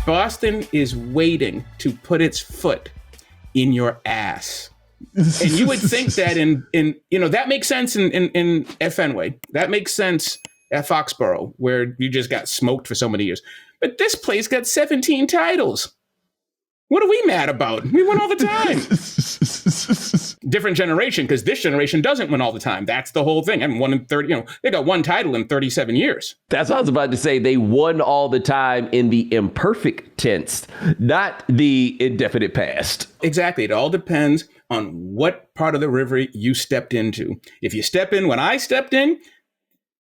Boston is waiting to put its foot in your ass. And you would think that that makes sense at Fenway. That makes sense at Foxborough, where you just got smoked for so many years. But this place got 17 titles. What are we mad about? We win all the time. Different generation, because this generation doesn't win all the time. That's the whole thing. I mean, one in 30, they got one title in 37 years. That's what I was about to say. They won all the time in the imperfect tense, not the indefinite past. Exactly. It all depends on what part of the river you stepped into. If you step in when I stepped in,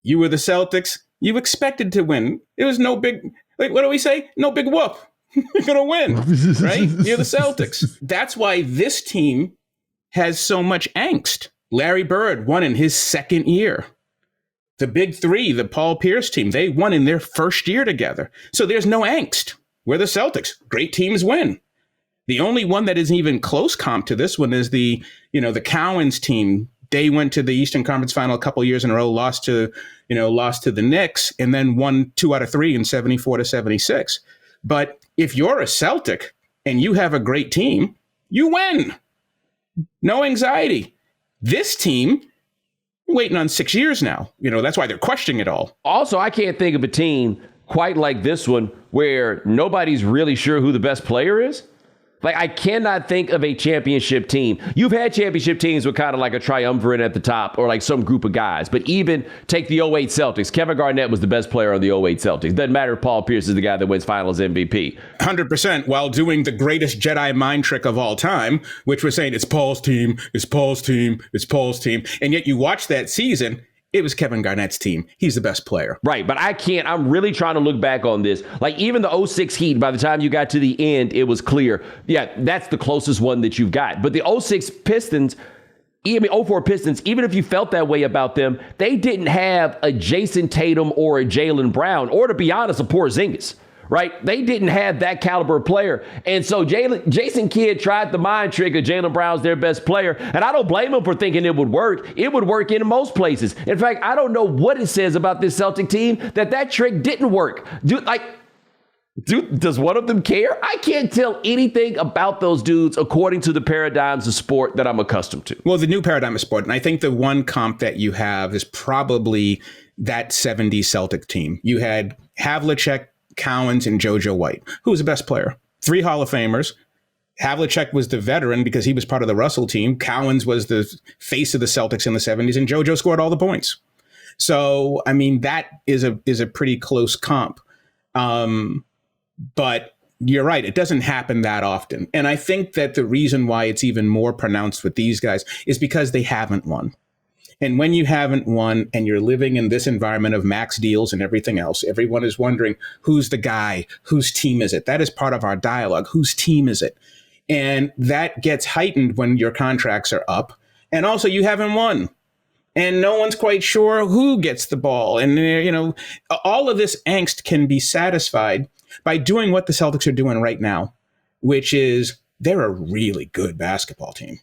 you were the Celtics. You expected to win. It was no big, what do we say? No big whoop. You're going to win, right? You're the Celtics. That's why this team has so much angst. Larry Bird won in his second year. The big three, the Paul Pierce team, they won in their first year together. So there's no angst. We're the Celtics. Great teams win. The only one that isn't even close comp to this one is the Cowens team. They went to the Eastern Conference Final a couple years in a row, lost to the Knicks, and then won 2 out of 3 in 74-76. But if you're a Celtic and you have a great team, you win. No anxiety. This team, waiting on 6 years now. That's why they're questioning it all. Also, I can't think of a team quite like this one where nobody's really sure who the best player is. Like, I cannot think of a championship team. You've had championship teams with kind of like a triumvirate at the top or like some group of guys. But even take the '08 Celtics. Kevin Garnett was the best player on the '08 Celtics. Doesn't matter if Paul Pierce is the guy that wins finals MVP. 100%, while doing the greatest Jedi mind trick of all time, which was saying it's Paul's team, it's Paul's team, it's Paul's team. And yet you watch that season, it was Kevin Garnett's team. He's the best player. Right, but I'm really trying to look back on this. Like, even the '06 Heat, by the time you got to the end, it was clear. Yeah, that's the closest one that you've got. But the '06 Pistons, '04 Pistons, even if you felt that way about them, they didn't have a Jason Tatum or a Jaylen Brown, or to be honest, a Porzingis. Right? They didn't have that caliber of player. And so Jason Kidd tried the mind trick of Jaylen Brown's their best player. And I don't blame him for thinking it would work. It would work in most places. In fact, I don't know what it says about this Celtic team that trick didn't work. Does one of them care? I can't tell anything about those dudes according to the paradigms of sport that I'm accustomed to. Well, the new paradigm of sport. And I think the one comp that you have is probably that 70s Celtic team. You had Havlicek, Cowens, and JoJo White. Who was the best player? 3 Hall of Famers. Havlicek was the veteran because he was part of the Russell team. Cowens was the face of the Celtics in the 70s, and JoJo scored all the points. So, I mean, that is a pretty close comp. But you're right. It doesn't happen that often. And I think that the reason why it's even more pronounced with these guys is because they haven't won. And when you haven't won and you're living in this environment of max deals and everything else, everyone is wondering, who's the guy? Whose team is it? That is part of our dialogue. Whose team is it? And that gets heightened when your contracts are up. And also you haven't won. And no one's quite sure who gets the ball. And, all of this angst can be satisfied by doing what the Celtics are doing right now, which is they're a really good basketball team.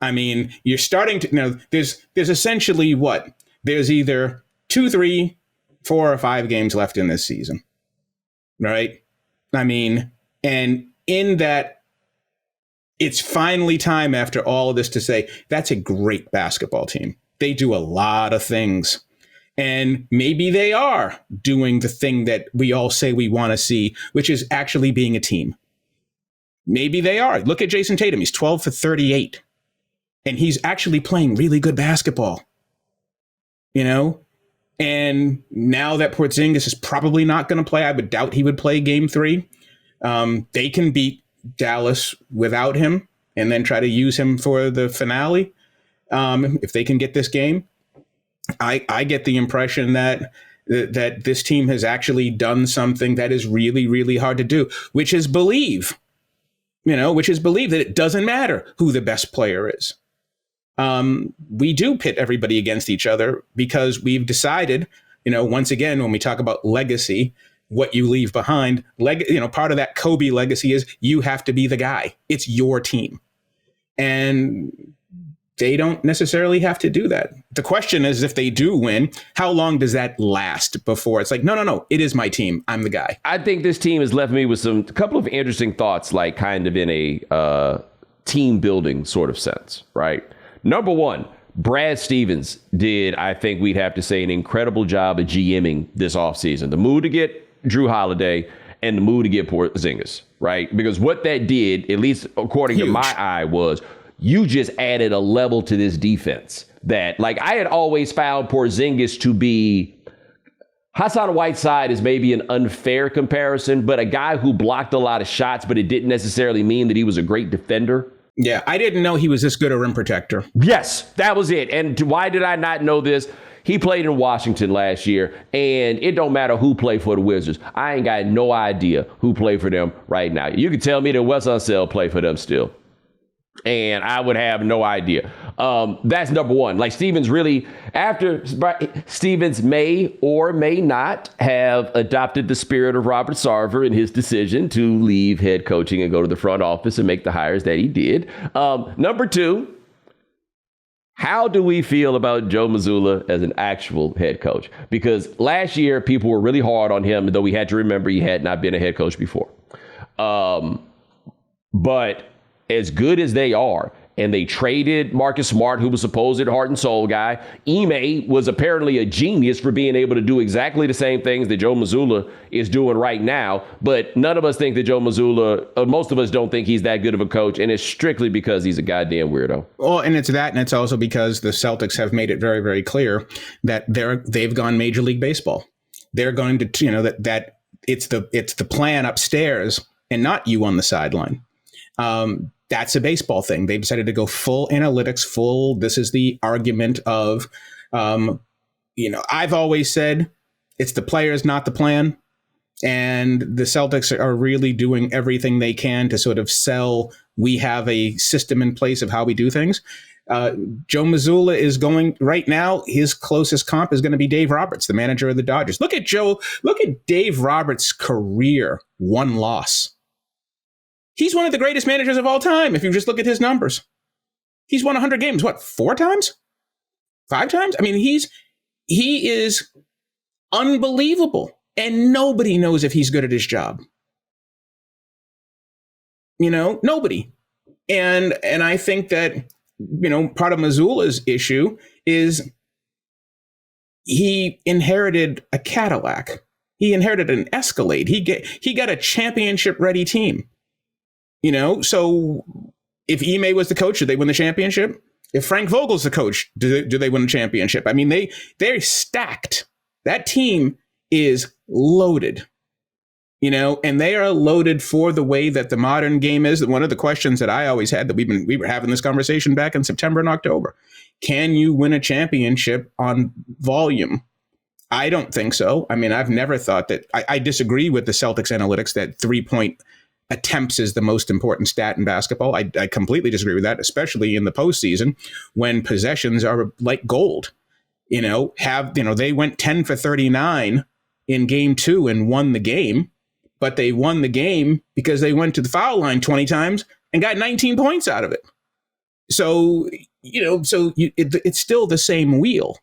I mean, you're starting to, there's essentially what? There's either 2, 3, 4, or 5 games left in this season, right? I mean, and in that, it's finally time after all of this to say, that's a great basketball team. They do a lot of things. And maybe they are doing the thing that we all say we want to see, which is actually being a team. Maybe they are. Look at Jason Tatum. He's 12 for 38. And he's actually playing really good basketball, And now that Porzingis is probably not going to play, I would doubt he would play game 3. They can beat Dallas without him and then try to use him for the finale. If they can get this game, I get the impression that this team has actually done something that is really, really hard to do, which is believe that it doesn't matter who the best player is. We do pit everybody against each other because we've decided, once again, when we talk about legacy, what you leave behind, part of that Kobe legacy is you have to be the guy. It's your team. And they don't necessarily have to do that. The question is, if they do win, how long does that last before it's like, no, it is my team. I'm the guy. I think this team has left me with a couple of interesting thoughts, like kind of in a team building sort of sense, right? Number one, Brad Stevens did, I think we'd have to say, an incredible job of GMing this offseason. The move to get Drew Holiday and the move to get Porzingis, right? Because what that did, at least according to my eye, was you just added a level to this defense that, like, I had always found Porzingis to be, Hassan Whiteside is maybe an unfair comparison, but a guy who blocked a lot of shots, but it didn't necessarily mean that he was a great defender. Yeah, I didn't know he was this good a rim protector. Yes, that was it. And why did I not know this? He played in Washington last year, and it don't matter who played for the Wizards. I ain't got no idea who played for them right now. You can tell me that Wes Unseld played for them still, and I would have no idea. That's number one. Like, Stevens really, after Stevens may or may not have adopted the spirit of Robert Sarver in his decision to leave head coaching and go to the front office and make the hires that he did. Number two, how do we feel about Joe Mazzulla as an actual head coach? Because last year, people were really hard on him, though we had to remember he had not been a head coach before. But as good as they are, and they traded Marcus Smart, who was supposed heart and soul guy. Ime was apparently a genius for being able to do exactly the same things that Joe Mazzulla is doing right now. But none of us think that Joe Mazzulla, most of us don't think he's that good of a coach. And it's strictly because he's a goddamn weirdo. Well, and it's that, and it's also because the Celtics have made it very, very clear that they've gone Major League Baseball. They're going to, that it's the plan upstairs and not you on the sideline. That's a baseball thing. They've decided to go full analytics, this is the argument of, I've always said it's the players, not the plan. And the Celtics are really doing everything they can to sort of sell, we have a system in place of how we do things. Joe Mazzulla is going right now. His closest comp is going to be Dave Roberts, the manager of the Dodgers. Look at Dave Roberts' career, one loss. He's one of the greatest managers of all time. If you just look at his numbers, he's won 100 games. What, 4 times? 5 times? I mean, he is unbelievable, and nobody knows if he's good at his job. Nobody. And I think that, part of Mazzulla's issue is he inherited a Cadillac. He inherited an Escalade. He got a championship-ready team. So if Ime was the coach, did they win the championship? If Frank Vogel's the coach, do they win the championship? I mean, they're stacked. That team is loaded, and they are loaded for the way that the modern game is. One of the questions that I always had, that we were having this conversation back in September and October. Can you win a championship on volume? I don't think so. I mean, I've never thought that. I disagree with the Celtics analytics that 3-point attempts is the most important stat in basketball. I completely disagree with that, especially in the postseason when possessions are like gold. They went 10 for 39 in game 2 and won the game, but they won the game because they went to the foul line 20 times and got 19 points out of it. So, it's still the same wheel,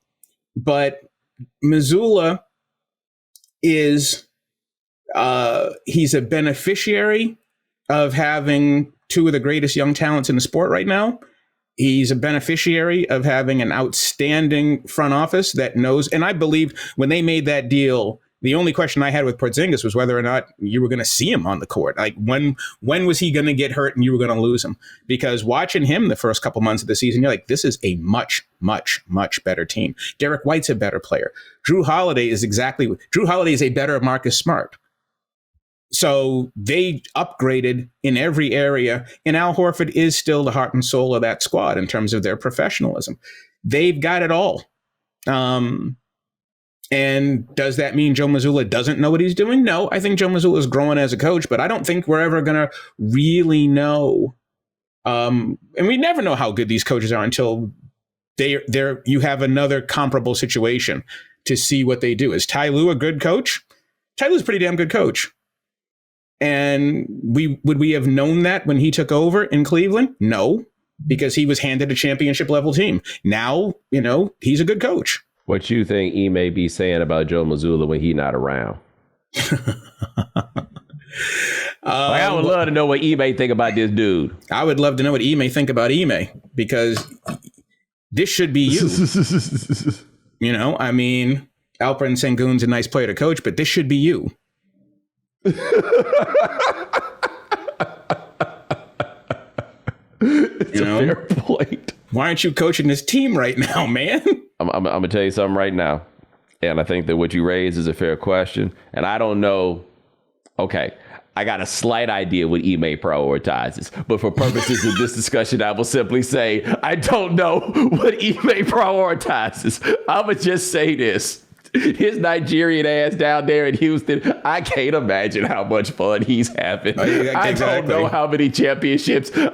but Mazzulla is, he's a beneficiary of having 2 of the greatest young talents in the sport right now. He's a beneficiary of having an outstanding front office that knows. And I believe when they made that deal, the only question I had with Porzingis was whether or not you were going to see him on the court. Like, when was he going to get hurt and you were going to lose him? Because watching him the first couple months of the season, you're like, this is a much, much, much better team. Derek White's a better player. Drew Holiday is a better Marcus Smart. So they upgraded in every area, and Al Horford is still the heart and soul of that squad in terms of their professionalism. They've got it all. And does that mean Joe Mazzulla doesn't know what he's doing? No, I think Joe Mazzulla is growing as a coach, but I don't think we're ever going to really know. And we never know how good these coaches are until you have another comparable situation to see what they do. Is Ty Lue a good coach? Ty Lue's a pretty damn good coach. And would we have known that when he took over in Cleveland? No. because he was handed a championship level team. Now, he's a good coach. What you think he may be saying about Joe Mazzulla when he not around? I would love to know what Ime think about this dude. I would love to know what Ime think about Ime, because this should be you. Alperen Sengun's a nice player to coach, but this should be you. It's a fair point. Why aren't you coaching this team right now, man? I'm going to tell you something right now. And I think that what you raised is a fair question. And I don't know. Okay, I got a slight idea what Ime prioritizes. But for purposes of this discussion, I will simply say, I don't know what Ime prioritizes. I'm going to just say this. His Nigerian ass down there in Houston, I can't imagine how much fun he's having. I don't know how many championships. The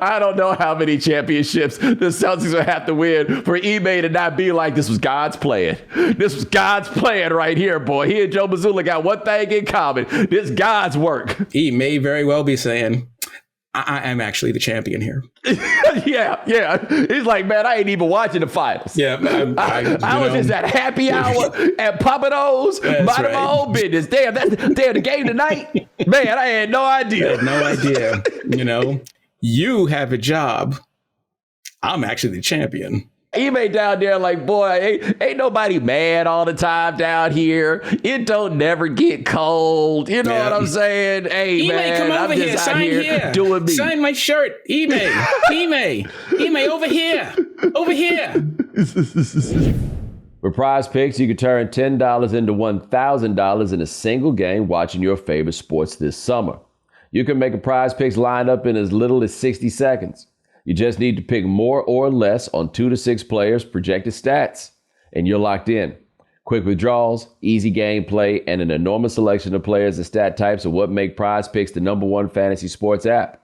Celtics will have to win for Ime to not be like, this was God's plan. This was God's plan right here, boy. He and Joe Mazzulla got one thing in common. This God's work. He may very well be saying, I'm actually the champion here. Yeah. He's like, man, I ain't even watching the finals. Yeah, I was just at happy hour at Papados, minding my own business. Damn, the game tonight. Man, I had no idea. I had no idea. You have a job. I'm actually the champion. Ime down there like, boy, ain't nobody mad all the time down here. It don't never get cold. You know what I'm saying? Hey, man, come over here. Sign here. Doing me. Sign my shirt. Ime, over here. Over here. With Prize Picks, you can turn $10 into $1,000 in a single game watching your favorite sports this summer. You can make a Prize Picks lineup in as little as 60 seconds. You just need to pick more or less on 2 to 6 players' projected stats, and you're locked in. Quick withdrawals, easy gameplay, and an enormous selection of players and stat types are what make Prize Picks the #1 fantasy sports app.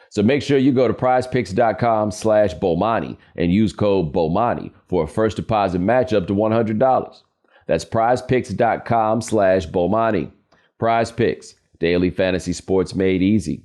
So make sure you go to prizepicks.com/Bomani and use code Bomani for a first deposit match up to $100. That's prizepicks.com/Bomani. Prize Picks, daily fantasy sports made easy.